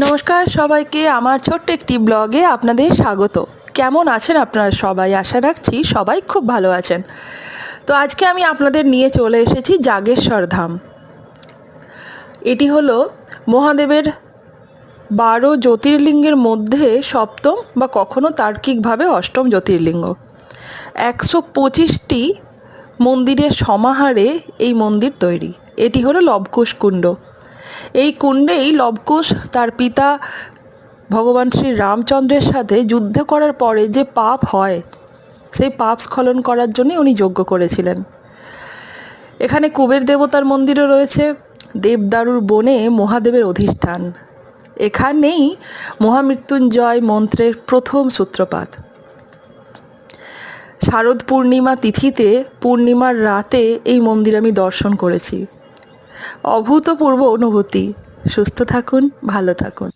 নমস্কার সবাইকে আমার ছোট্ট একটি ব্লগে আপনাদের স্বাগত। কেমন আছেন আপনারা সবাই? আশা রাখছি সবাই খুব ভালো আছেন। তো আজকে আমি আপনাদের নিয়ে চলে এসেছি জাগেশ্বর ধাম। এটি হলো মহাদেবের 12 জ্যোতির্লিঙ্গের মধ্যে সপ্তম বা কখনো তার্কিকভাবে অষ্টম জ্যোতির্লিঙ্গ। 125টি মন্দিরের সমাহারে এই মন্দির তৈরি। এটি হলো লবকুশ কুণ্ড। এই কুণ্ডেই লবকুশ তার পিতা ভগবান শ্রী রামচন্দ্রের সাথে যুদ্ধ করার পরে যে পাপ হয়, সেই পাপ স্খলন করার জন্যই উনি যজ্ঞ করেছিলেন। এখানে কুবের দেবতার মন্দিরও রয়েছে। দেবদারুর বনে মহাদেবের অধিষ্ঠান। এখানেই মহামৃত্যুঞ্জয় মন্ত্রের প্রথম সূত্রপাত। শারদ পূর্ণিমা তিথিতে পূর্ণিমার রাতে এই মন্দির আমি দর্শন করেছি। অভূতপূর্ব অনুভূতি। সুস্থ থাকুন, ভালো থাকুন।